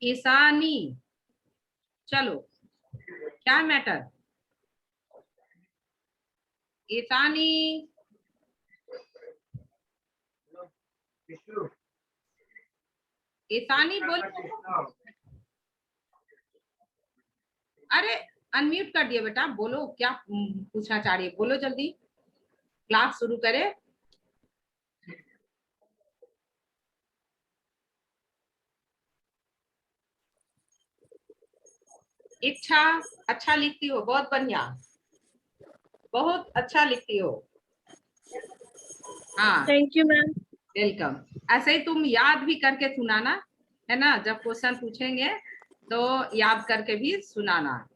ईशानी, चलो क्या मैटर, ईशानी, ईशानी बोलो। अरे अनम्यूट कर दिया बेटा, बोलो क्या पूछना चाह रही है, बोलो जल्दी, क्लास शुरू करे। इच्छा, अच्छा लिखती हो, बहुत बढ़िया, बहुत अच्छा लिखती हो। हाँ थैंक यू मैम। वेलकम। ऐसे ही तुम याद भी करके सुनाना, है ना, जब क्वेश्चन पूछेंगे तो याद करके भी सुनाना।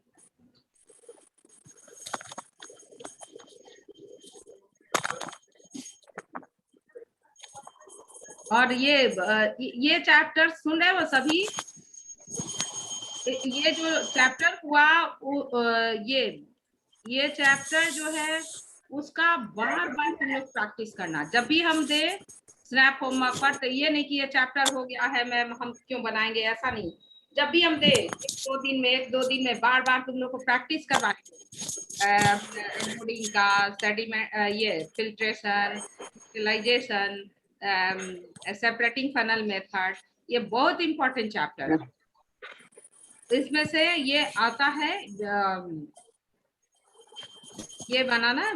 और ये चैप्टर सुन रहे हो सभी, ये जो चैप्टर हुआ ये चैप्टर जो है उसका बार बार तुम लोग प्रैक्टिस करना, जब भी हम दे स्नैप होमवर्क पर, तो ये नहीं कि ये चैप्टर हो गया है मैम हम क्यों बनाएंगे, ऐसा नहीं। जब भी हम दे एक दो दिन में बार बार तुम लोग को प्रैक्टिस करवाएंगे, एनकोडिंग का, सेडिमेंट, ये filtration, utilisation, separating funnel method, ये बहुत इंपॉर्टेंट चैप्टर है। इसमें से ये आता है ये बनाना,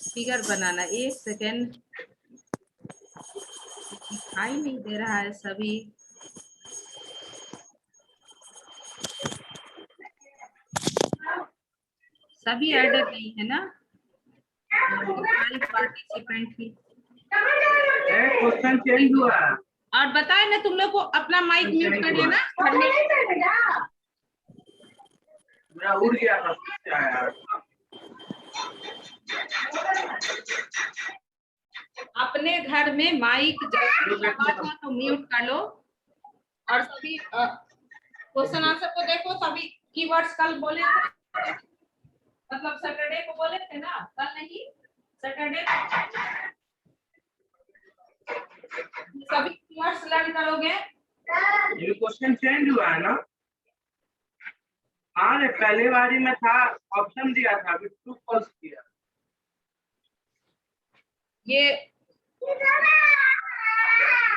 फिगर बनाना। एक सेकेंड, दिखाई नहीं दे रहा है सभी, सभी एडेड नहीं है ना, 5 पार्टिसिपेंट ही। क्वेश्चन चेंज हुआ। और बताए ना तुम लोग को अपना माइक म्यूट कर लेना। मेरा उड़ गया था यार। अपने घर में माइक जब आवाज हो तो म्यूट कर लो। और सभी क्वेश्चन आंसर को देखो, सभी कीवर्ड्स कल बोले थे, मतलब सैटरडे को बोले थे ना, कल नहीं सैटरडे, सभी कीवर्ड्स लर्न करोगे। ये क्वेश्चन चेंज हुआ है ना? हाँ रे, पहले बारी में था ऑप्शन दिया था, अभी ट्रू फॉल्स किया। ये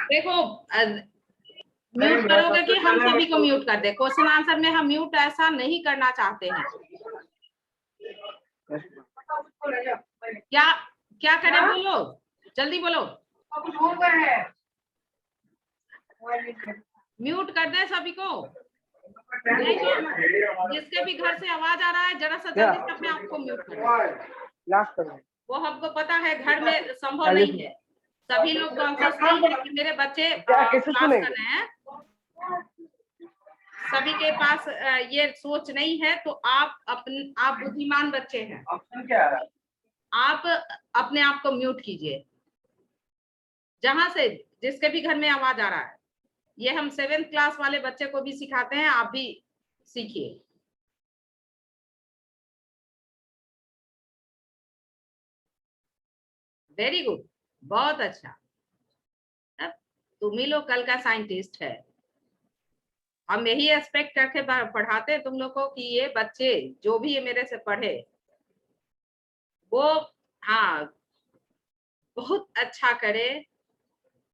देखो म्यूट करोगे कि हम सभी को म्यूट कर दे, क्वेश्चन आंसर में हम म्यूट ऐसा नहीं करना चाहते हैं। क्या क्या करें, बोलो जल्दी बोलो। म्यूट कर दे सभी को, जिसके भी घर से आवाज आ रहा है जरा सा जल्दी से अपने आप को म्यूट कर। वो हमको पता है घर में संभव नहीं है, सभी लोग कॉन्शियस नहीं है कि मेरे बच्चे क्लास कर रहे हैं, सभी के पास ये सोच नहीं है, तो आप बुद्धिमान बच्चे हैं, ऑप्शन क्या है? आप अपने आप को म्यूट कीजिए, जहां से जिसके भी घर में आवाज आ रहा है। ये हम 7th क्लास वाले बच्चे को भी सिखाते हैं, आप भी सीखिए। वेरी गुड, बहुत अच्छा। अब तुम ही लोग कल का साइंटिस्ट है, हम यही एक्सपेक्ट करके पढ़ाते हैं तुम लोग को कि ये बच्चे जो भी ये मेरे से पढ़े वो, हाँ, बहुत अच्छा करे।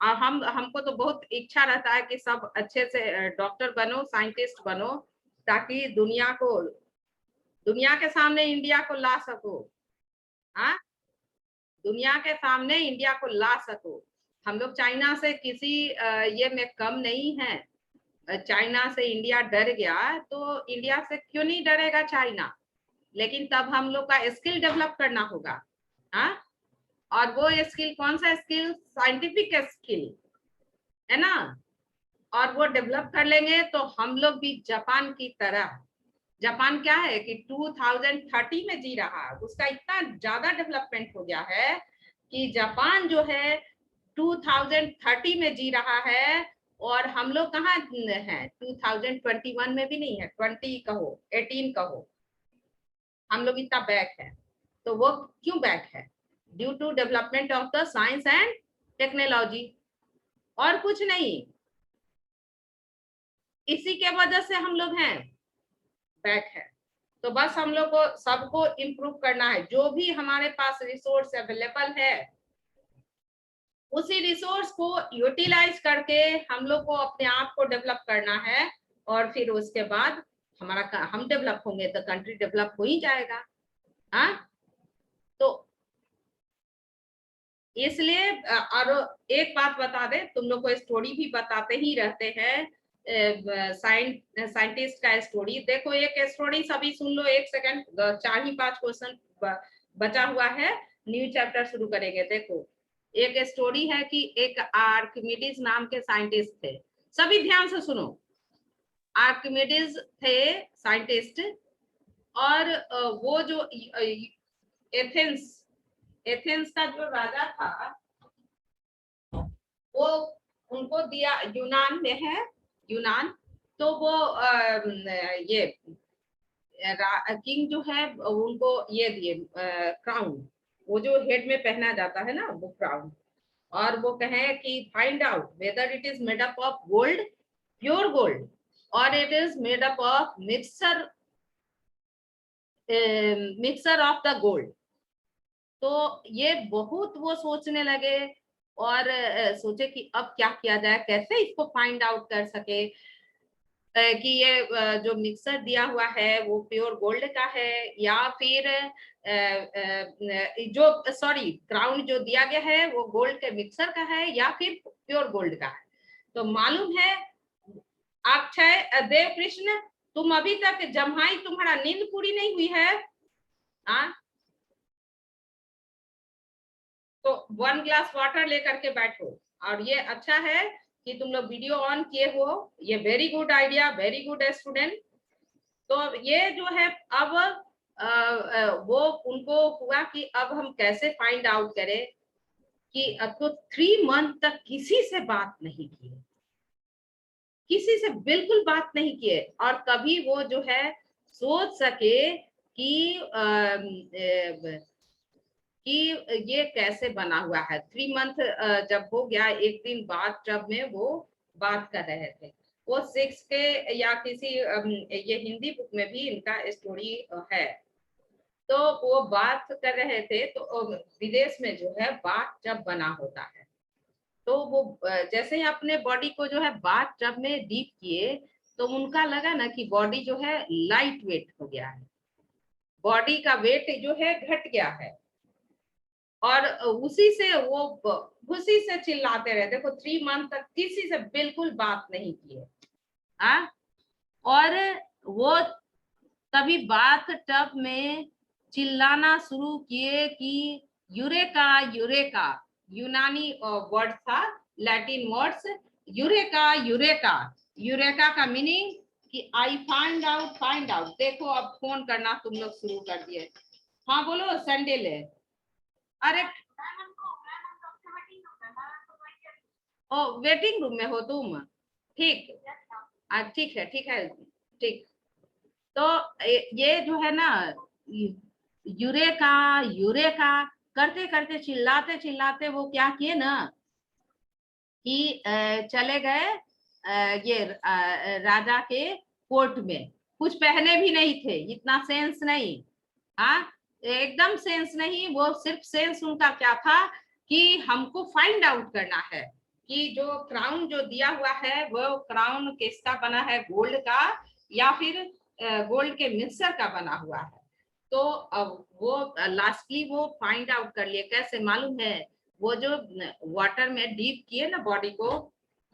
और हमको तो बहुत इच्छा रहता है कि सब अच्छे से डॉक्टर बनो, साइंटिस्ट बनो, ताकि दुनिया के सामने इंडिया को ला सको। हाँ, दुनिया के सामने इंडिया को ला सको। हम लोग चाइना से किसी ये में कम नहीं है। चाइना से इंडिया डर गया तो इंडिया से क्यों नहीं डरेगा चाइना, लेकिन तब हम लोग का स्किल डेवलप करना होगा। हाँ, और वो स्किल कौन सा स्किल, साइंटिफिक स्किल है ना, और वो डेवलप कर लेंगे तो हम लोग भी जापान की तरह, जापान क्या है कि 2030 में जी रहा है, उसका इतना ज्यादा डेवलपमेंट हो गया है कि जापान जो है 2030 में जी रहा है, और हम लोग कहाँ हैं, 2021 में भी नहीं है, 20 कहो 18 कहो, हम लोग इतना बैक है। तो वो क्यों बैक है, due to development of the science and technology, और कुछ नहीं। इसी के वजह से हम लोग हैं बैक है। तो बस हम लोग को सबको इम्प्रूव करना है, जो भी हमारे पास रिसोर्स अवेलेबल है उसी रिसोर्स को यूटिलाइज करके हम लोग को अपने आप को डेवलप करना है, और फिर उसके बाद हम डेवलप होंगे तो कंट्री डेवलप हो ही जाएगा। हाँ, तो इसलिए और एक बात बता दे, तुम लोग को स्टोरी भी बताते ही रहते हैं, साइंटिस्ट का स्टोरी। देखो एक स्टोरी सभी सुन लो, 1 सेकंड, 4 ही 5 क्वेश्चन बचा हुआ है, न्यू चैप्टर शुरू करेंगे। देखो एक स्टोरी है कि एक आर्किमिडीज नाम के साइंटिस्ट थे, सभी ध्यान से सुनो। आर्किमिडीज थे साइंटिस्ट, और वो जो एथेंस का जो राजा था वो उनको दिया, यूनान में है, यूनान। तो वो ये किंग जो है उनको ये दिए क्राउन, वो जो हेड में पहना जाता है ना वो क्राउन, और वो कहे कि find out whether it is made up of gold, pure gold, और it is made up of mixer of the gold. तो ये बहुत वो सोचने लगे और सोचे कि अब क्या किया जाए, कैसे इसको फाइंड आउट कर सके कि ये जो मिक्सर दिया हुआ है वो प्योर गोल्ड का है, या फिर जो सॉरी क्राउन जो दिया गया है वो गोल्ड के मिक्सर का है या फिर प्योर गोल्ड का है। तो मालूम है अक्षय देव कृष्ण, तुम अभी तक जम्हाई तुम्हारा नींद पूरी नहीं हुई है। हाँ, तो 1 ग्लास वाटर लेकर के बैठो, और ये अच्छा है कि तुम लोग वीडियो ऑन किए हो, ये very good idea, very good student. तो ये जो है अब वो उनको हुआ कि अब हम कैसे फाइंड आउट करें कि अब तो 3 मंथ तक किसी से बात नहीं की, किसी से बिल्कुल बात नहीं किए, और कभी वो जो है सोच सके कि ये कैसे बना हुआ है। 3 मंथ जब हो गया, एक दिन बाद जब में वो बात कर रहे थे, वो 6 के या किसी ये हिंदी बुक में भी इनका स्टोरी है। तो वो बात कर रहे थे, तो विदेश में जो है बात जब बना होता है, तो वो जैसे ही अपने बॉडी को जो है बात जब में डीप किए, तो उनका लगा ना कि बॉडी जो है लाइट वेट हो गया है, बॉडी का वेट जो है घट गया है, और उसी से वो खुशी से चिल्लाते रहे। देखो 3 मंथ तक किसी से बिल्कुल बात नहीं किए। हाँ, और वो तभी बात टब में चिल्लाना शुरू किए कि यूरेका यूरेका, यूनानी वर्ड था, Latin words, eureka eureka. Eureka का मीनिंग कि आई फाइंड आउट। देखो अब फोन करना तुम लोग शुरू कर दिए। हाँ बोलो सैंडल है। अरे ओ वेटिंग रूम में हो तुम? ठीक, ठीक है ठीक है ठीक। तो ये जो है ना यूरेका यूरेका करते करते चिल्लाते चिल्लाते वो क्या किए ना कि चले गए ये राजा के कोर्ट में। कुछ पहने भी नहीं थे, इतना सेंस नहीं। हाँ, एकदम सेंस नहीं, वो सिर्फ सेंस उनका क्या था कि हमको फाइंड आउट करना है कि जो क्राउन जो दिया हुआ है वो क्राउन किसका बना है, गोल्ड का या फिर गोल्ड के मिक्सर का बना हुआ है। तो वो लास्टली वो फाइंड आउट कर लिए। कैसे मालूम है? वो जो वाटर में डीप किए ना बॉडी को,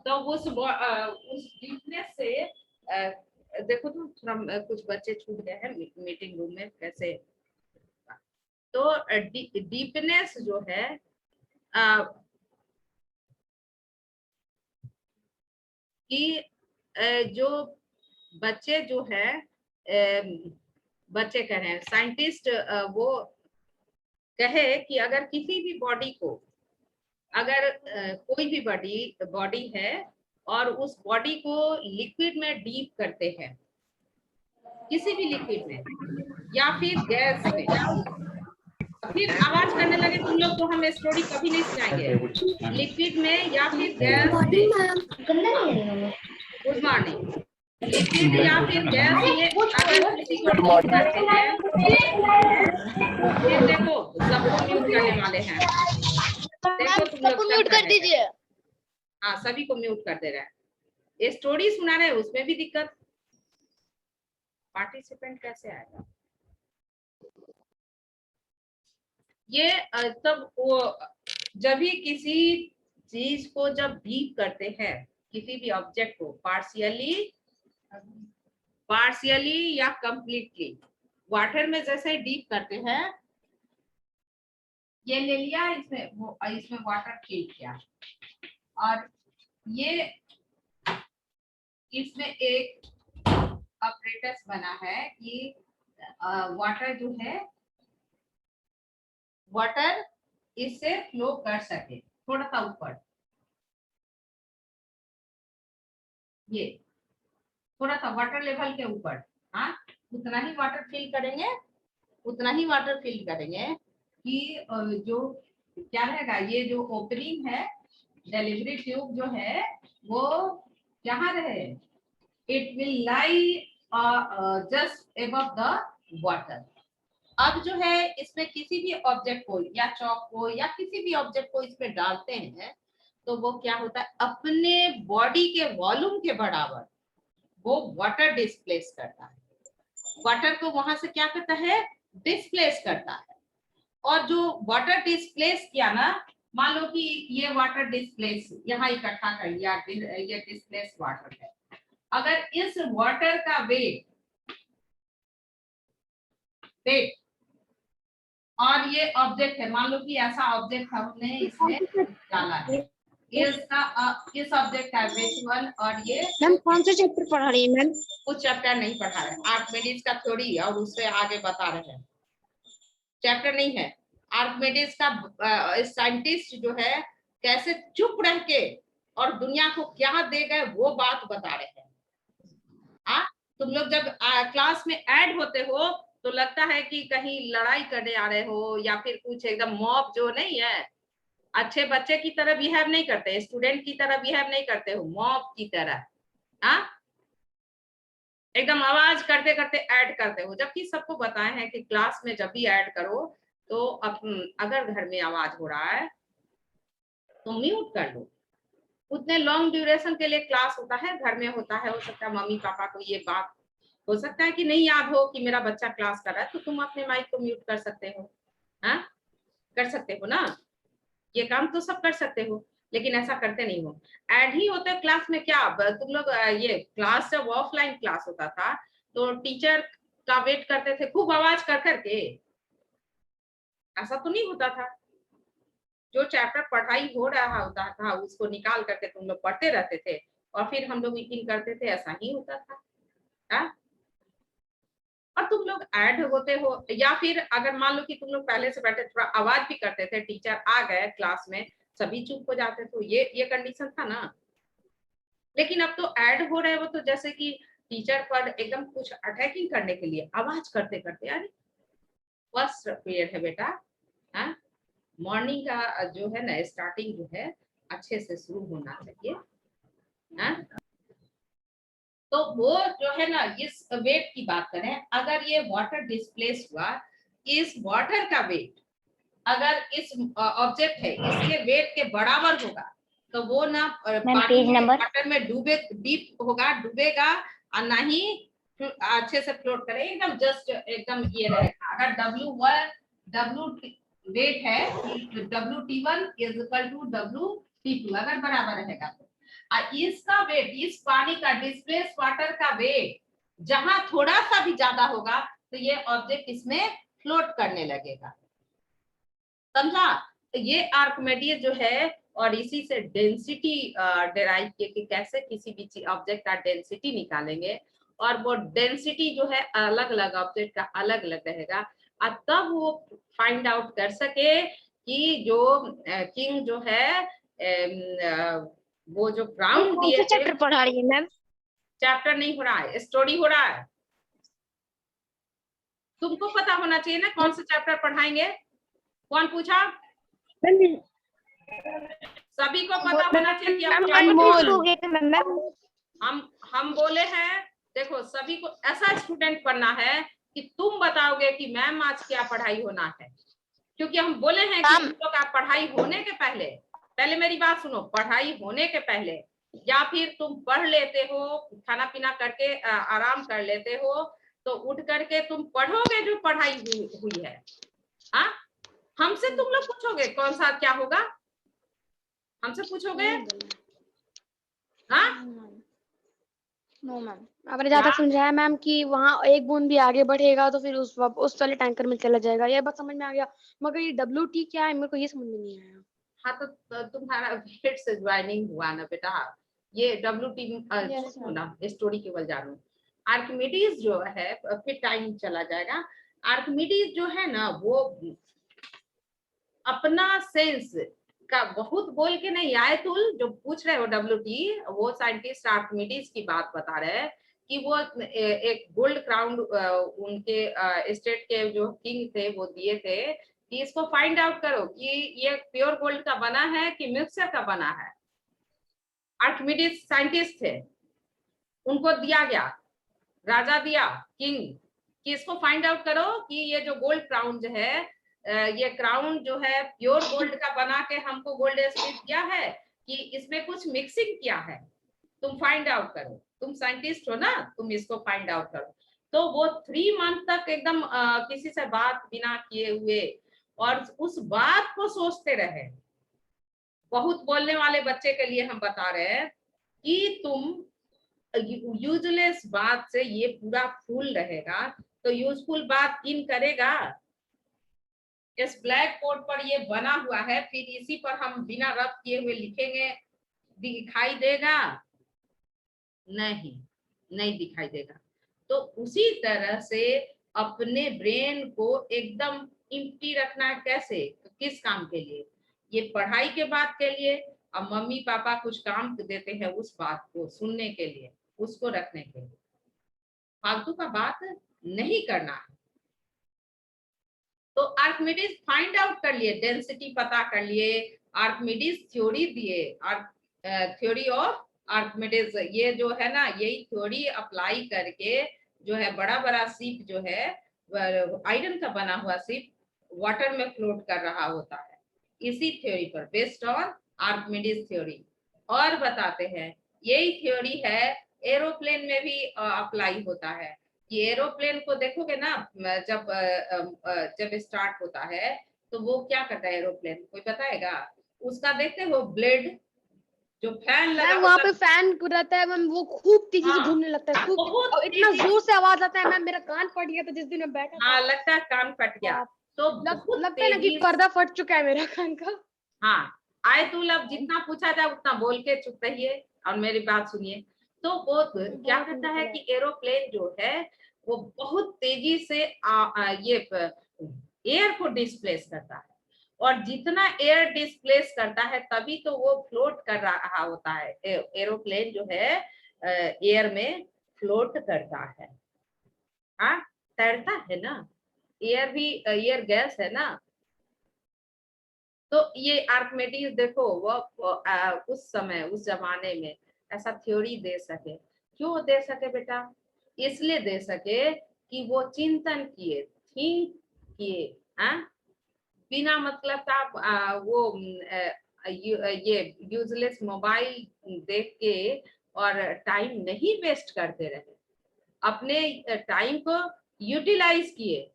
तो उस डीपनेस से देखो तो थोड़ा कुछ बच्चे छूट गए हैं मीटिंग रूम में कैसे। तो डीपनेस जो है कि जो बच्चे जो है बच्चे कह रहे हैं साइंटिस्ट वो कहे कि अगर किसी भी बॉडी को, अगर कोई भी बॉडी है और उस बॉडी को लिक्विड में डीप करते हैं, किसी भी लिक्विड में या फिर गैस में, फिर आवाज करने लगे तुम लोग तो हम स्टोरी कभी नहीं सुनाएंगे। लिक्विड में या फिर गैस में। Good morning. लिक्विड या फिर गैस, ये अगर किसी को डीप करते हैं, फिर देखो सबको म्यूट करने वाले हैं। देखो तुम लोग सबको म्यूट कर दीजिए। हाँ, सभी को म्यूट कर दे रहे हैं। ये स्टोरी सुना रहे हैं, उसमें भी दिक्कत। पार्टिसिपेंट कैसे आएगा? ये तब वो जब भी किसी चीज को जब डीप करते हैं, किसी भी ऑब्जेक्ट को पार्शियली या कंप्लीटली, वाटर में जैसे डीप करते हैं, ये ले लिया, इसमें वाटर फिल किया, और ये इसमें एक ऑपरेटर्स बना है कि वाटर जो है, वाटर इससे फ्लो कर सके थोड़ा सा ऊपर, ये थोड़ा सा वाटर लेवल के ऊपर। हाँ, उतना ही वाटर फिल करेंगे, उतना ही वाटर फिल करेंगे कि जो क्या रहेगा, ये जो ओपनिंग है, डिलीवरी ट्यूब जो है वो कहाँ रहे, it will lie just above the water. अब जो है इसमें किसी भी ऑब्जेक्ट को या चौक को या किसी भी ऑब्जेक्ट को इसमें डालते हैं, तो वो क्या होता है, अपने बॉडी के वॉल्यूम के बराबर वो वाटर डिस्प्लेस करता है, वाटर को वहां से क्या करता है, डिस्प्लेस करता है। और जो वाटर डिस्प्लेस किया ना, मान लो कि ये वाटर डिस्प्लेस यहाँ इकट्ठा कर लिया, ये डिस्प्लेस वाटर है। अगर इस वाटर का वेट और ये ऑब्जेक्ट है, मान लो कि ऐसा ऑब्जेक्ट हमने इसमें डाला है, इस ऑब्जेक्ट का वेट 1, और ये मैम कौन सा चैप्टर पढ़ा रही है मैम? कुछ चैप्टर नहीं पढ़ा रहे, आर्किमिडीज का थ्योरी और उससे आगे बता रहे हैं, चैप्टर नहीं है। आर्किमिडीज का साइंटिस्ट जो है कैसे चुप रह के और दुनिया को क्या दे गए वो बात बता रहे हैं। तुम लोग जब क्लास में ऐड होते हो तो लगता है कि कहीं लड़ाई करने आ रहे हो, या फिर कुछ एकदम मॉब जो नहीं है, अच्छे बच्चे की तरह बिहेव नहीं करते, स्टूडेंट की तरह बिहेव नहीं करते हो, मॉब की तरह। एकदम आवाज करते करते ऐड करते हो, जबकि सबको बताए हैं कि क्लास में जब भी ऐड करो तो अगर घर में आवाज हो रहा है तो म्यूट कर लो। उतने लॉन्ग ड्यूरेशन के लिए क्लास होता है, घर में होता है, हो सकता है मम्मी पापा को ये बात हो सकता है कि नहीं याद हो कि मेरा बच्चा क्लास कर रहा है, तो तुम अपने माइक को म्यूट कर सकते हो। हाँ, कर सकते हो ना, ये काम तो सब कर सकते हो, लेकिन ऐसा करते नहीं हो। ऐड ही होता है क्लास में। क्या तुम लोग ये क्लास जब ऑफलाइन क्लास होता था तो टीचर का वेट करते थे खूब आवाज कर करके? ऐसा तो नहीं होता था। जो चैप्टर पढ़ाई हो रहा होता था उसको निकाल करके तुम लोग पढ़ते रहते थे और फिर हम लोग मीटिंग करते थे, ऐसा ही होता था। हाँ? और तुम लोग ऐड होते हो, या फिर अगर मान लो कि तुम लोग पहले से बैठे थोड़ा आवाज भी करते थे, टीचर आ गए क्लास में, सभी चुप हो जाते, तो ये कंडीशन था ना। लेकिन अब तो ऐड हो रहे हो तो जैसे कि टीचर पर एकदम कुछ अटैकिंग करने के लिए आवाज करते करते, अरे फर्स्ट पीरियड है बेटा, हाँ, मॉर्निंग का जो है ना स्टार्टिंग जो है अच्छे से शुरू होना चाहिए। हाँ, तो वो जो है ना, इस वेट की बात करें, अगर ये वाटर डिस्प्लेस हुआ, इस वाटर का वेट अगर इस ऑब्जेक्ट है इसके वेट के बराबर होगा तो वो ना पानी में वाटर में डीप होगा, डूबेगा और ना ही अच्छे से फ्लोट करे, एकदम जस्ट एकदम ये रहेगा। अगर W वेट है, WT1 is equal to WT2 अगर बराबर रहेगा तो इसका वेट, इस पानी का डिस्प्लेस वाटर का वेट जहां थोड़ा सा भी ज्यादा होगा तो ये ऑब्जेक्ट इसमें फ्लोट करने लगेगा। समझा? तो ये आर्किमिडीज जो है, और इसी से डेंसिटी डिराइव किए कि कैसे किसी भी ऑब्जेक्ट का डेंसिटी निकालेंगे, और वो डेंसिटी जो है अलग अलग ऑब्जेक्ट का अलग अलग रहेगा, और तब वो फाइंड आउट कर सके कि जो किंग जो है वो जो ग्राउंड दिए चैप्टर पढ़ा रही है मैम? चैप्टर नहीं हो रहा है, स्टोरी हो रहा है। तुमको पता होना चाहिए ना कौन सा चैप्टर पढ़ाएंगे। कौन पूछा? सभी को पता होना चाहिए कि हम बोले हैं देखो सभी को ऐसा स्टूडेंट बनना है कि तुम बताओगे कि मैम आज क्या पढ़ाई होना है, क्योंकि हम बोले हैं कि मैम। तुम लोग आप पढ़ाई होने के पहले, पहले मेरी बात सुनो, पढ़ाई होने के पहले या फिर तुम पढ़ लेते हो, खाना पीना करके आराम कर लेते हो, तो उठ करके तुम पढ़ोगे जो पढ़ाई हुई है। हाँ, हमसे तुम लोग पूछोगे कौन सा क्या होगा, हमसे पूछोगे। हाँ, नो मैम, आपने जहाँ तक समझाया मैम कि वहाँ एक बूंद भी आगे बढ़ेगा तो फिर उस वाले टैंकर में चला जाएगा, ये बात समझ में आ गया, मगर ये WT क्या है मेरे को ये समझ में नहीं आया। हाँ तो तुम्हारा फिर से ज्वाइनिंग हुआ ना बेटा, ये WT यस सुनो मैम। ना, स्टोरी केवल जानो। आर्किमिडीज जो है, फिर टाइम चला जाएगा। आर्किमिडीज जो है ना, वो अपना सेंस का बहुत बोल के नहीं, आयतुल जो पूछ रहे हो WT, वो साइंटिस्ट आर्किमिडीज की बात बता रहे हैं कि वो एक गोल्ड क्राउन उनके स्टेट के जो किंग थे वो दिए थे कि इसको फाइंड आउट करो कि ये प्योर गोल्ड का बना है कि मिक्सचर का बना है। आर्किमिडीज साइंटिस्ट थे, उनको दिया गया, राजा दिया, किंग, कि इसको फाइंड आउट करो कि ये जो गोल्ड क्राउन जो है, ये क्राउन जो है प्योर गोल्ड का बना के हमको गोल्ड स्मिथ दिया है कि इसमें कुछ मिक्सिंग किया है, तुम फाइंड आउट करो, तुम साइंटिस्ट हो ना, तुम इसको फाइंड आउट करो। तो वो 3 मंथ तक एकदम किसी से बात बिना किए हुए और उस बात को सोचते रहे। बहुत बोलने वाले बच्चे के लिए हम बता रहे हैं कि तुम यूजलेस बात से ये पूरा फूल रहेगा, तो यूजफुल बात किन करेगा। इस ब्लैक बोर्ड पर ये बना हुआ है, फिर इसी पर हम बिना रब किए हुए लिखेंगे, दिखाई देगा? नहीं, नहीं दिखाई देगा। तो उसी तरह से अपने ब्रेन को एकदम इम्प्टी रखना है। कैसे, किस काम के लिए? ये पढ़ाई के बात के लिए, और मम्मी पापा कुछ काम देते हैं उस बात को सुनने के लिए, उसको रखने के लिए, फालतू का बात नहीं करना है। तो आर्किमिडीज फाइंड आउट कर लिए, डेंसिटी पता कर लिए, आर्किमिडीज थ्योरी दिए, थ्योरी ऑफ आर्किमिडीज, ये जो है ना, यही थ्योरी अप्लाई करके जो है बड़ा बड़ा शिप जो है, आयरन का बना हुआ शिप वाटर में फ्लोट कर रहा होता है, इसी थ्योरी पर, बेस्ड ऑन आर्किमिडीज थ्योरी। और बताते हैं यही थ्योरी है एरोप्लेन में भी अप्लाई होता है। ये एरोप्लेन को देखोगे ना, जब स्टार्ट होता है तो वो क्या करता है एरोप्लेन, कोई बताएगा? उसका देखते हो ब्लेड, जो फैन लगा मैम वहाँ होता पे है, फैन रहता है मैम, वो खूब तेजी से हाँ घूमने लगता है, खूब बहुत और इतना तेजी, जोर से आवाज आता है मैम, मेरा कान फट गया था जिस दिन मैं बैठा था। हाँ लगता है कान फट गया। आप तो बहुत लगता है ना कि तेजी, पर्दा फट चुका है मेरा कान का। हाँ, आयतुल अब जितना पूछा जाए उतना बोल के चुप रहिए और मेरी बात सुनिए। तो वो क्या बहुत करता है मुश्किल है। कि एरोप्लेन जो है वो बहुत तेजी से ये एयर को डिस्प्लेस करता है, और जितना एयर डिस्प्लेस करता है तभी तो वो फ्लोट कर रहा होता है। एरोप्लेन जो है एयर में फ्लोट करता है, हाँ, तैरता है ना, एयर भी एयर गैस है ना। तो ये आर्किमिडीज देखो वो उस समय उस जमाने में ऐसा थ्योरी दे सके, क्यों दे सके बेटा? इसलिए दे सके कि वो चिंतन किए, थिंक किए, हाँ, बिना मतलब का ये यूजलेस मोबाइल देख के और टाइम नहीं वेस्ट करते रहे, अपने टाइम को यूटिलाइज किए।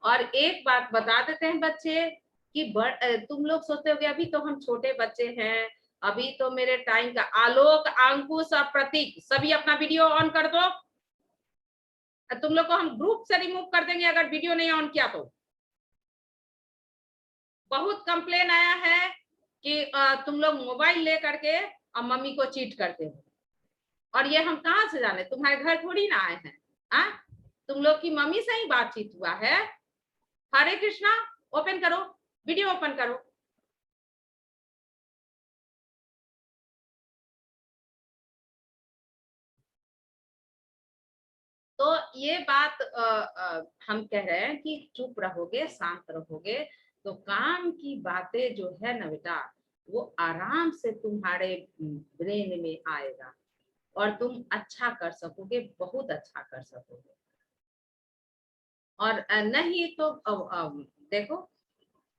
और एक बात बता देते हैं बच्चे कि तुम लोग सोचते हो अभी तो हम छोटे बच्चे हैं, अभी तो मेरे टाइम का, आलोक, अंकुश और प्रतीक सभी अपना वीडियो ऑन कर दो, तुम लोग को हम ग्रुप से रिमूव कर देंगे अगर वीडियो नहीं ऑन किया तो। बहुत कंप्लेन आया है कि तुम लोग मोबाइल ले करके और मम्मी को चीट करते हो, और ये हम कहाँ से जाने, तुम्हारे घर थोड़ी ना आए हैं, हाँ, तुम लोग की मम्मी से ही बातचीत हुआ है। हरे कृष्णा, ओपन करो, वीडियो ओपन करो। तो ये बात हम कह रहे हैं कि चुप रहोगे, शांत रहोगे, तो काम की बातें जो है ना बेटा, वो आराम से तुम्हारे ब्रेन में आएगा। और तुम अच्छा कर सकोगे, बहुत अच्छा कर सकोगे। और नहीं तो देखो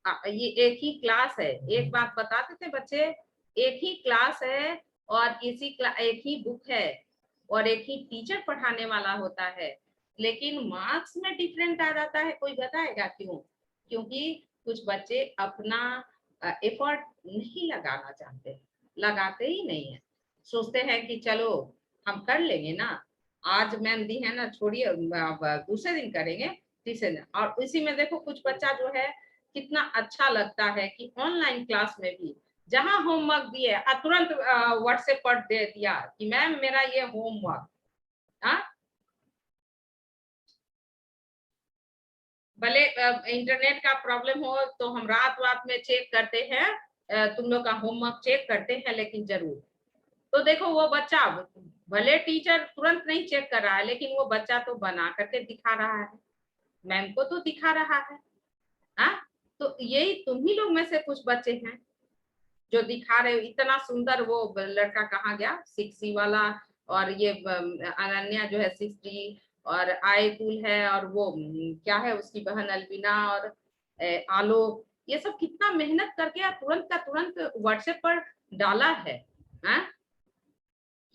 ये एक ही क्लास है, एक बात बताते थे बच्चे, एक ही क्लास है और एक ही बुक है और एक ही टीचर पढ़ाने वाला होता है, लेकिन मार्क्स में डिफरेंट आ जाता है। कोई बताएगा क्यों? क्योंकि कुछ बच्चे अपना एफर्ट नहीं लगाना चाहते, लगाते ही नहीं है, सोचते हैं कि चलो हम कर लेंगे ना, आज मैम दी है ना, छोड़िए दूसरे दिन करेंगे, तीसरे दिन। और इसी में देखो कुछ बच्चा जो है कितना अच्छा लगता है कि ऑनलाइन क्लास में भी जहां होमवर्क दिए तुरंत व्हाट्सएप पर दे दिया कि मैम मेरा ये होमवर्क। भले इंटरनेट का प्रॉब्लम हो तो हम रात रात में चेक करते हैं, तुम लोग का होमवर्क चेक करते हैं, लेकिन जरूर। तो देखो वो बच्चा, भले टीचर तुरंत नहीं चेक कर रहा है, लेकिन वो बच्चा तो बना करके दिखा रहा है, मैम को तो दिखा रहा है। तो यही तुम ही लोग में से कुछ बच्चे हैं जो दिखा रहे हो। इतना सुंदर वो लड़का कहाँ गया, 6C वाला, और ये अनन्या जो है 6D, और आयतुल है, और वो क्या है उसकी बहन अलबिना, और आलोक, ये सब कितना मेहनत करके तुरंत का तुरंत व्हाट्सएप पर डाला है।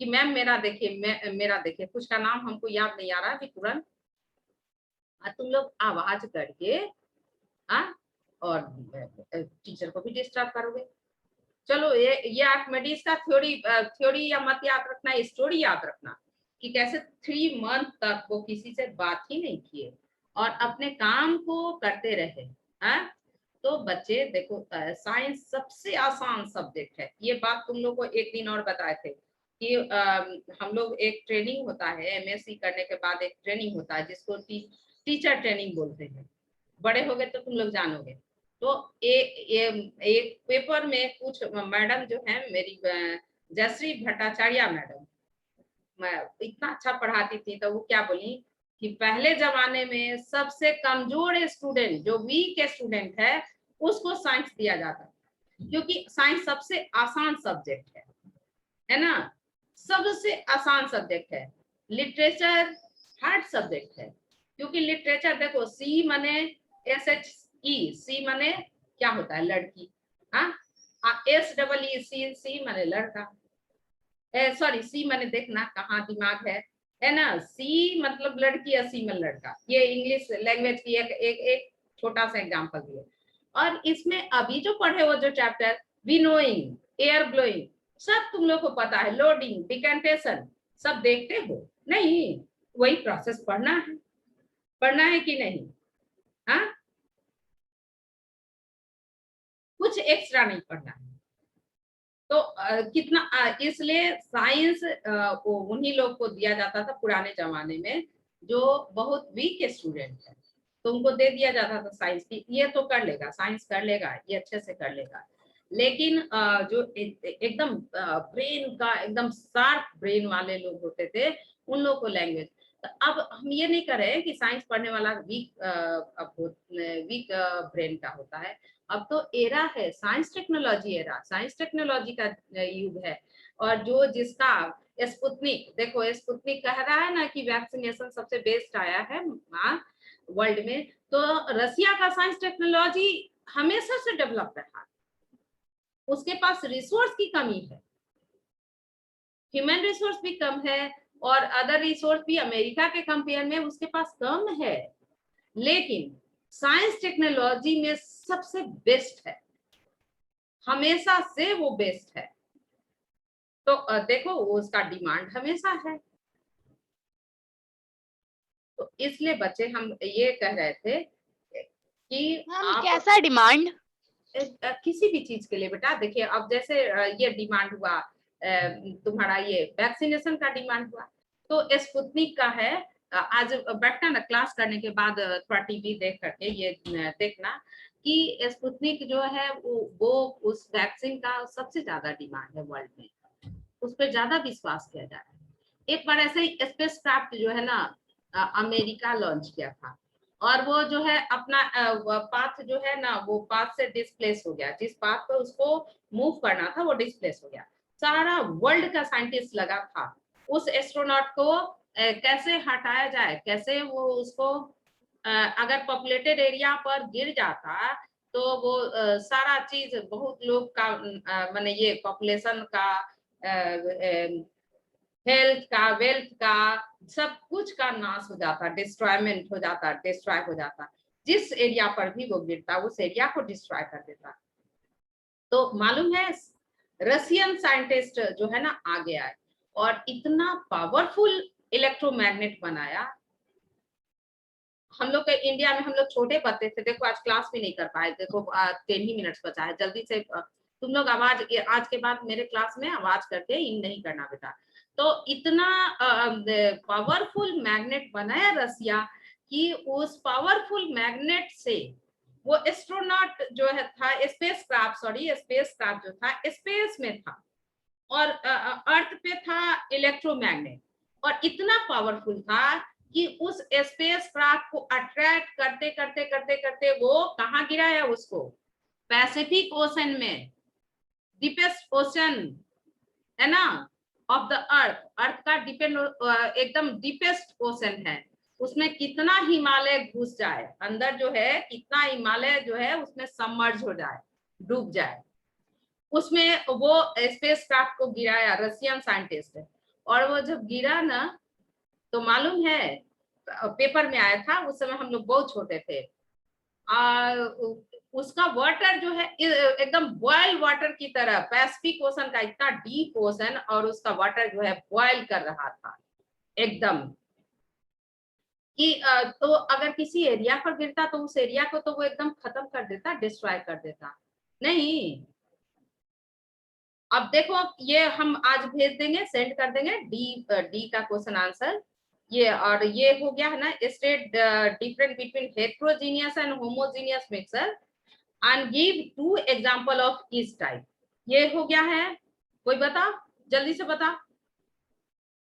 कि मैम मेरा देखिए, मेरा देखिए, कुछ का नाम हमको याद नहीं आ रहा कि तुरंत तुम लोग आवाज करके और टीचर को भी डिस्टर्ब करोगे। चलो ये आर्किमिडीज का थ्योरी या मत याद रखना, स्टोरी याद रखना कि कैसे 3 मंथ तक वो किसी से बात ही नहीं किए और अपने काम को करते रहे। तो बच्चे देखो, साइंस सबसे आसान सब्जेक्ट है, ये बात तुम लोग को एक दिन और बताए थे कि हम लोग एक ट्रेनिंग होता है, MSc करने के बाद एक ट्रेनिंग होता है जिसको टीचर ट्रेनिंग बोलते हैं, बड़े हो गए तो तुम लोग जानोगे। तो एक पेपर में कुछ मैडम जो है मेरी जयश्री भट्टाचार्य मैडम, मैं इतना अच्छा पढ़ाती थी, तो वो क्या बोली कि पहले जमाने में सबसे कमजोर स्टूडेंट, जो वीक स्टूडेंट है, उसको साइंस दिया जाता है, क्योंकि साइंस सबसे आसान सब्जेक्ट है ना, सबसे आसान सब्जेक्ट है। लिटरेचर हार्ड सब्जेक्ट है, क्योंकि लिटरेचर देखो, सी माने SHE, सी माने क्या होता है, लड़की। SEE, सी माने लड़का, सॉरी सी माने, देखना कहाँ दिमाग है ना, सी मतलब लड़की और सी मन लड़का। ये इंग्लिश लैंग्वेज की एक छोटा सा एग्जांपल दिए। और इसमें अभी जो पढ़े वो जो चैप्टर विनोइंग, एयर ब्लोइंग, सब तुम लोग को पता है, लोडिंग, डिकेंटेशन, सब देखते हो नहीं? वही प्रोसेस पढ़ना है कि नहीं? कुछ एक्स्ट्रा नहीं पढ़ना है। तो कितना इसलिए साइंस उन्हीं लोग को दिया जाता था पुराने जमाने में जो बहुत वीक स्टूडेंट है, तो उनको दे दिया जाता था साइंस की, ये तो कर लेगा, साइंस कर लेगा, ये अच्छे से कर लेगा। लेकिन जो एकदम ब्रेन का एकदम शार्प ब्रेन वाले लोग होते थे, उन लोग को लैंग्वेज। तो अब हम ये नहीं कर रहे हैं कि साइंस पढ़ने वाला वीक ब्रेन का होता है। अब तो एरा है science technology era, science technology का युग है। और जो जिसका स्पुतनिक, देखो स्पुतनिक कह रहा है ना कि वैक्सीनेशन सबसे बेस्ट आया है वर्ल्ड में, तो रसिया का साइंस टेक्नोलॉजी हमेशा से डेवलप रहा, उसके पास रिसोर्स की कमी है, ह्यूमन रिसोर्स भी कम है और अदर रिसोर्स भी अमेरिका के कंपेयर में उसके पास कम है, लेकिन साइंस टेक्नोलॉजी में सबसे बेस्ट है, हमेशा से वो बेस्ट है। तो देखो उसका डिमांड हमेशा है। तो इसलिए बच्चे हम ये कह रहे थे कि आप कैसा डिमांड किसी भी चीज के लिए बेटा, देखिए अब जैसे ये डिमांड हुआ तुम्हारा, ये वैक्सीनेशन का डिमांड हुआ, तो स्पुतनिक का है। आज बैठना ना क्लास करने के बाद थोड़ा टीवी देख करके ये देखना कि स्पुतनिक जो है वो उस वैक्सीन का सबसे ज्यादा डिमांड है वर्ल्ड में, उस पर ज्यादा विश्वास किया जा रहा है। एक बार ऐसे ही स्पेसक्राफ्ट जो है ना अमेरिका लॉन्च किया था, और वो जो है अपना पाथ जो है ना, वो पाथ से डिस्प्लेस हो गया, जिस पाथ पर उसको मूव करना था वो डिस्प्लेस हो गया। सारा वर्ल्ड का साइंटिस्ट लगा था उस एस्ट्रोनॉट को कैसे हटाया जाए, कैसे वो उसको अगर पॉपुलेटेड एरिया पर गिर जाता तो वो सारा चीज बहुत लोग का माने ये पॉपुलेशन का हेल्थ का वेल्थ का सब कुछ का नाश हो जाता, डिस्ट्रॉयमेंट हो जाता, डिस्ट्रॉय हो जाता। जिस एरिया पर भी वो गिरता उस एरिया को डिस्ट्रॉय कर देता। तो मालूम है रशियन साइंटिस्ट जो है ना आगे आए और इतना पावरफुल इलेक्ट्रोमैग्नेट बनाया। हम लोग के इंडिया में हम लोग छोटे बच्चे थे, देखो आज क्लास भी नहीं कर पाए, देखो 10 ही मिनट्स बचा है, जल्दी से तुम लोग आवाज आज के बाद मेरे क्लास में आवाज करके इन नहीं करना बेटा। तो इतना पावरफुल मैग्नेट बनाया रसिया कि उस पावरफुल मैग्नेट से वो एस्ट्रोनॉट जो है था स्पेस क्राफ्ट जो था स्पेस में था और अर्थ पे था इलेक्ट्रोमैग्नेट, और इतना पावरफुल था कि उस स्पेस क्राफ्ट को अट्रैक्ट करते करते करते करते वो कहाँ गिराया उसको, पैसिफिक ओशन में, डीपेस्ट ओशन है ना ऑफ द अर्थ का डिपेंड एकदम डीपेस्ट ओशन है, उसमें कितना हिमालय घुस जाए अंदर जो है, कितना हिमालय जो है उसमें सबमर्ज हो जाए, डूब जाए, उसमें वो स्पेस क्राफ्ट को गिराया रशियन साइंटिस्ट। और वो जब गिरा ना तो मालूम है पेपर में आया था, उस समय हम लोग बहुत छोटे थे, उसका वाटर जो है एकदम बॉयल वाटर की तरह, पैसिफिक ओशन का इतना डीप ओशन और उसका वाटर जो है बॉयल कर रहा था एकदम कि तो अगर किसी एरिया पर गिरता तो उस एरिया को तो वो एकदम खत्म कर देता, डिस्ट्रॉय कर देता। नहीं, अब देखो ये हम आज भेज देंगे, सेंड कर देंगे डी का क्वेश्चन आंसर ये, और ये हो गया है ना state different between heterogeneous and homogeneous mixer and give 2 example of each type. ये हो गया है, कोई बता जल्दी से बता,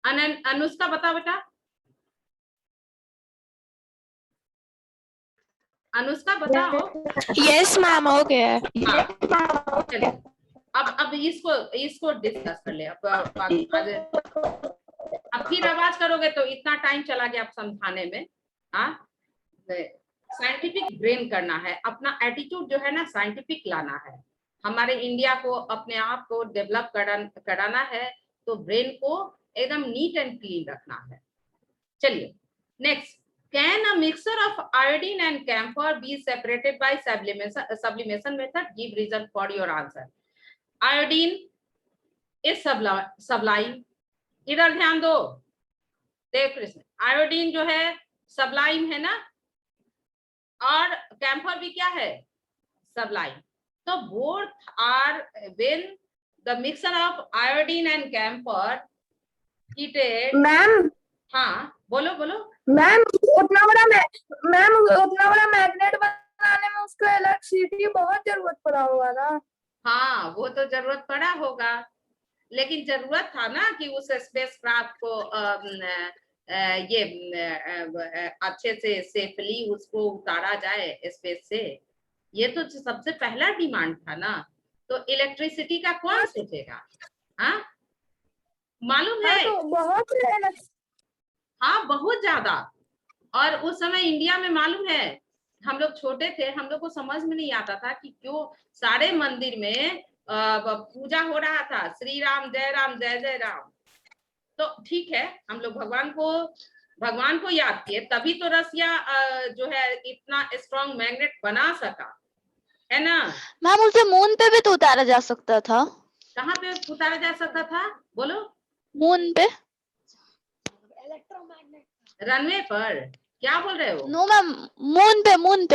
अनुष्का बता बेटा, अनुष्का बताओ। यस मैम हो गया। हाँ चलिए अब इसको डिस्कस कर ले। अब फिर आवाज करोगे तो इतना टाइम चला गया आप समझाने में। हाँ साइंटिफिक ब्रेन करना है, अपना एटीट्यूड जो है ना साइंटिफिक लाना है, हमारे इंडिया को अपने आप को डेवलप कराना है, तो ब्रेन को एकदम नीट एंड क्लीन रखना है। चलिए next, can a mixture of iodine and camphor be separated by sublimation method, give reason for your answer. Iodine is sublime, इधर ध्यान दो, देव कृष्ण, आयोडीन जो है सबलाइम है ना, और कैम्फर भी क्या है, सबलाइम। तो both are when the mixture of iodine and camphor heated. Ma'am हाँ बोलो बोलो। मैम उतना बड़ा मैग्नेट बनाने में उसको इलेक्ट्रिसिटी बहुत जरूरत पड़ा होगा ना। हाँ वो तो जरूरत पड़ा होगा, लेकिन जरूरत था ना कि उस स्पेस क्राफ्ट को अच्छे से सेफली उसको उतारा जाए स्पेस से, ये तो सबसे पहला डिमांड था ना। तो इलेक्ट्रिसिटी का कौन सोचेगा, हाँ मालूम है। तो बहुत हाँ बहुत ज्यादा, और उस समय इंडिया में मालूम है हम लोग छोटे थे, हम लोग को समझ में नहीं आता था कि क्यों सारे मंदिर में पूजा हो रहा था, श्री राम जय जय राम। तो ठीक है हम लोग भगवान को याद किए, तभी तो रसिया जो है इतना स्ट्रॉन्ग मैग्नेट बना सका, है ना। मैम उसे मून पे भी तो उतारा जा सकता था। कहाँ पे उतारा जा सकता था बोलो, मून पे। रनवे पर, क्या बोल रहे हो। नो मैम, मून पे मून पे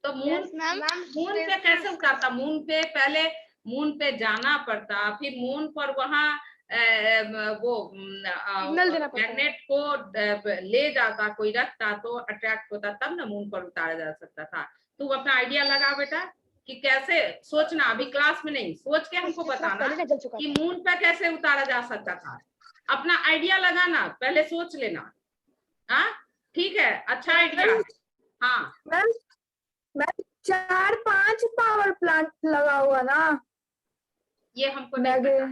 तो मून Yes, पे कैसे उतारता, मून पे पहले मून पे जाना पड़ता, फिर मून पर वहाँ वो सिग्नल देना पड़ता है। मैग्नेट को ले जाता, कोई रखता तो अट्रैक्ट होता, तब ना मून पर उतारा जा सकता था। तू अपना आइडिया लगा बेटा कि कैसे सोचना, अभी क्लास में नहीं, सोच के हमको बताना कि मून पे कैसे उतारा जा सकता था, अपना आइडिया लगाना, पहले सोच लेना। हाँ ठीक है, अच्छा आइडिया। हाँ मैम 4-5 पावर प्लांट लगा हुआ ना, ये हमको नहीं पता,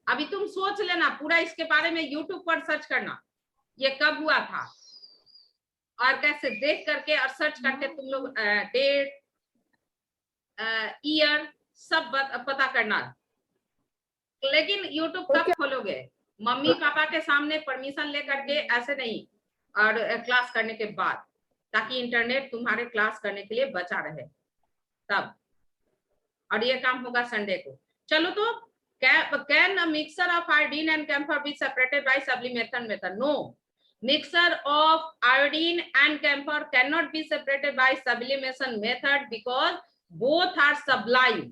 अभी तुम सोच लेना पूरा, इसके बारे में यूट्यूब पर सर्च करना, ये कब हुआ था और कैसे देख करके और सर्च करके तुम लोग डेट ईयर सब पता करना। लेकिन यूट्यूब कब खोलोगे? मम्मी पापा के सामने परमिशन लेकर के ऐसे नहीं, और क्लास करने के बाद, ताकि इंटरनेट तुम्हारे क्लास करने के लिए बचा रहे तब। और ये काम होगा संडे को। चलो तो can a mixture of iodine and camphor be separated by sublimation method? No, mixture of iodine and camphor cannot be separated by sublimation method because both are sublime.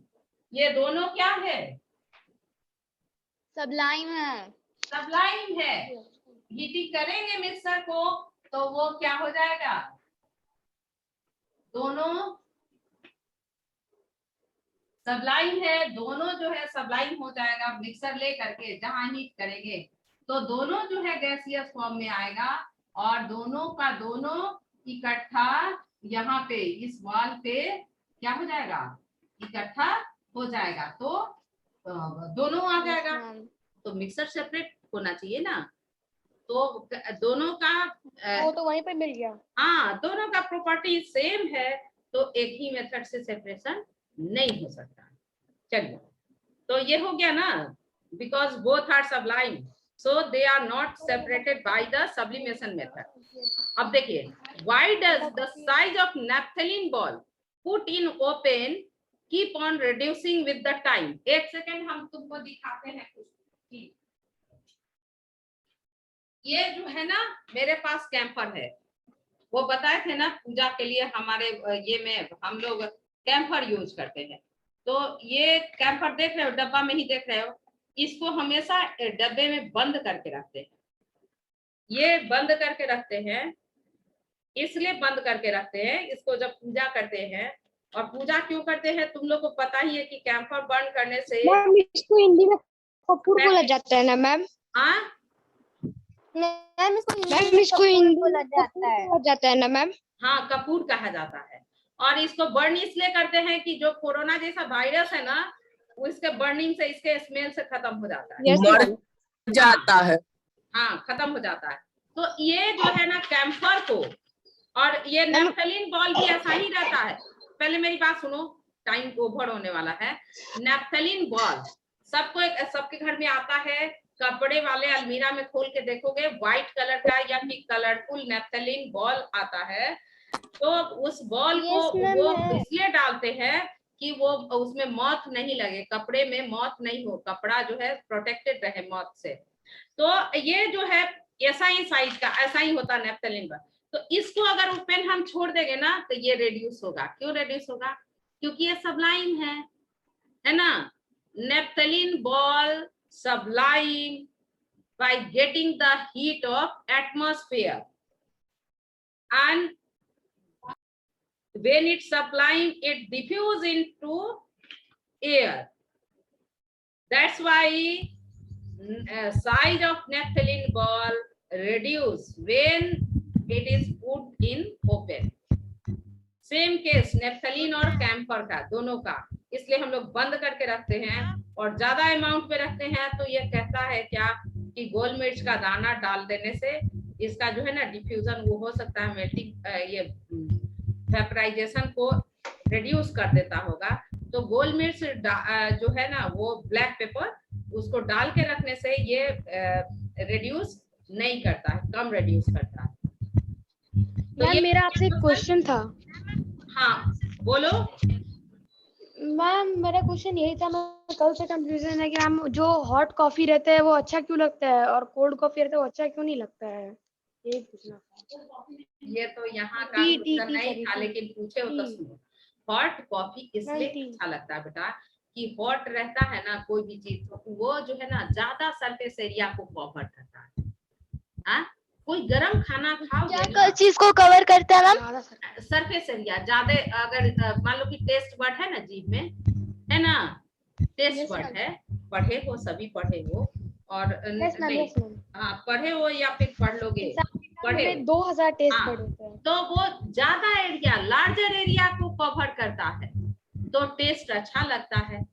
ये दोनों क्या है? सबलाइन है। सबलाइन है। हीटिंग करेंगे मिक्सर को तो वो क्या हो जाएगा? दोनों सबलाइन है, दोनों जो है सबलाइन हो जाएगा। मिक्सर ले करके जहां हीट करेंगे तो दोनों जो है गैसियस फॉर्म में आएगा, और दोनों का दोनों इकट्ठा यहाँ पे इस वॉल पे क्या हो जाएगा? इकट्ठा हो जाएगा, तो दोनों आ जाएगा। तो मिक्सर सेपरेट होना चाहिए ना, तो दोनों का वो तो वहीं पे मिल गया। हाँ, दोनों का प्रॉपर्टी सेम है, तो एक ही मेथड से सेपरेशन नहीं हो सकता। चलिए, तो ये हो गया ना, because both are sublime so they are not separated by the sublimation method. अब देखिए, why does the size of naphthalene ball put in open keep on reducing with the time? एक सेकेंड हम तुमको दिखाते हैं कुछ। ये जो है ना, मेरे पास कैम्फर है, वो बताए थे ना पूजा के लिए हमारे ये में हम लोग कैम्फर यूज करते हैं। तो ये कैम्फर देख रहे हो, डब्बा में ही देख रहे हो, इसको हमेशा डब्बे में बंद करके रखते हैं। ये बंद करके रखते हैं, इसलिए बंद करके रखते हैं इसको जब पूजा करते हैं। और पूजा क्यों करते हैं तुम लोग को पता ही है कि कैम्फर बर्न करने से मैम इसको हिंदी में कपूर बोला जाता है ना मैम? हाँ मैम इसको हिंदी में बोला जाता है ना मैम? हाँ, कपूर कहा जाता है। और इसको बर्न इसलिए करते हैं कि जो कोरोना जैसा वायरस है ना, वो इसके बर्निंग से, इसके स्मेल से खत्म हो जाता है। मर जाता है। हाँ, खत्म हो जाता है। तो ये जो है ना कैम्फर को, और ये नैप्थेलिन बॉल भी ऐसा ही रहता है। पहले मेरी बात सुनो, टाइम ओवर होने वाला है। नैप्थेलिन बॉल सबके घर में आता है, कपड़े वाले अलमीरा में खोल के देखोगे, व्हाइट कलर का या फिर कलरफुल नैप्थेलिन बॉल आता है। तो उस बॉल को वो इसलिए डालते हैं कि वो उसमें मौत नहीं लगे, कपड़े में मौत नहीं हो, कपड़ा जो है प्रोटेक्टेड रहे मौत से। तो ये जो है ऐसा ही साइज का, ऐसा ही होता नैप्थेलिन बॉल। तो इसको अगर ओपन हम छोड़ देंगे ना, तो ये रेड्यूस होगा। क्यों रेड्यूस होगा? क्योंकि ये सबलाइन है ना। नैप्थेलिन ball sublime by getting the heat of atmosphere, and when it's sublime it diffuse into air. That's why size of naphthalene ball reduce when it is put in open. Same case naphthalene और camphor का, दोनों का, इसलिए हम लोग बंद करके रखते हैं। और ज्यादा अमाउंट में रखते हैं तो ये कहता है क्या कि गोल मिर्च का दाना डाल देने से इसका जो है ना डिफ्यूजन वो हो सकता है, मेल्टिंग ये वेपराइजेशन को रिड्यूस कर देता होगा। तो गोल मिर्च जो है ना वो ब्लैक पेपर, उसको डाल के रखने से ये रिड्यूस नहीं करता है, कम रिड्यूस करता है। तो ये मेरा आपसे एक क्वेश्चन था। हाँ बोलो मैम, मेरा क्वेश्चन यही था, मैं कल से कंफ्यूजन है कि मैम जो हॉट कॉफी रहता है वो अच्छा क्यों लगता है और कोल्ड कॉफी रहता है वो अच्छा क्यों नहीं लगता है, ये पूछना था। ये तो यहाँ का उत्तर नहीं था, लेकिन पूछे हो तो सुनो। हॉट कॉफी इसलिए अच्छा लगता है बेटा कि हॉट रहता है ना कोई भी चीज, तो वो जो है ना ज्यादा सरफेस एरिया को कवर करता है। हाँ, कोई गरम खाना खाओ, क्या चीज को कवर करता है मैम? सरफेस एरिया ज्यादा। अगर मान लो कि टेस्ट बर्ड है ना जीभ में, है ना, टेस्ट बर्ड है, पढ़े हो सभी, पढ़े हो और हाँ पढ़े हो या फिर पढ़ लोगे, पढ़े 2000 टेस्ट बर्ड होते हैं, तो वो ज्यादा एरिया, लार्जर एरिया को कवर करता है, तो टेस्ट अच्छा लगता है।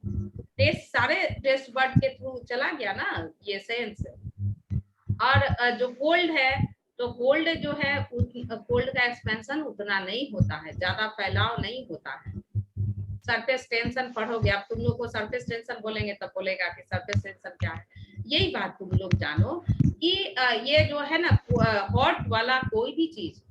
टेस्ट सारे टेस्ट बर्ड के थ्रू चला गया ना ये सेंस। और जो कोल्ड है तो कोल्ड जो है कोल्ड का एक्सपेंशन उतना नहीं होता है, ज्यादा फैलाव नहीं होता है। सरफेस टेंशन पढ़ोगे, अब तुम लोग को सरफेस टेंशन बोलेंगे तब बोलेगा कि सरफेस टेंशन क्या है। यही बात तुम लोग जानो कि ये जो है ना हॉट वाला कोई भी चीज,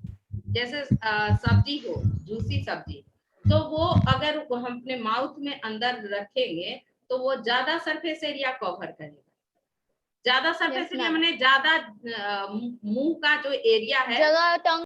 जैसे सब्जी हो, जूसी सब्जी, तो वो अगर हम अपने माउथ में अंदर रखेंगे तो वो ज्यादा सरफेस एरिया कवर करेगा। ज्यादा सरफेस एरिया ma'am. मैंने ज्यादा मुंह का जो एरिया है जगह टंग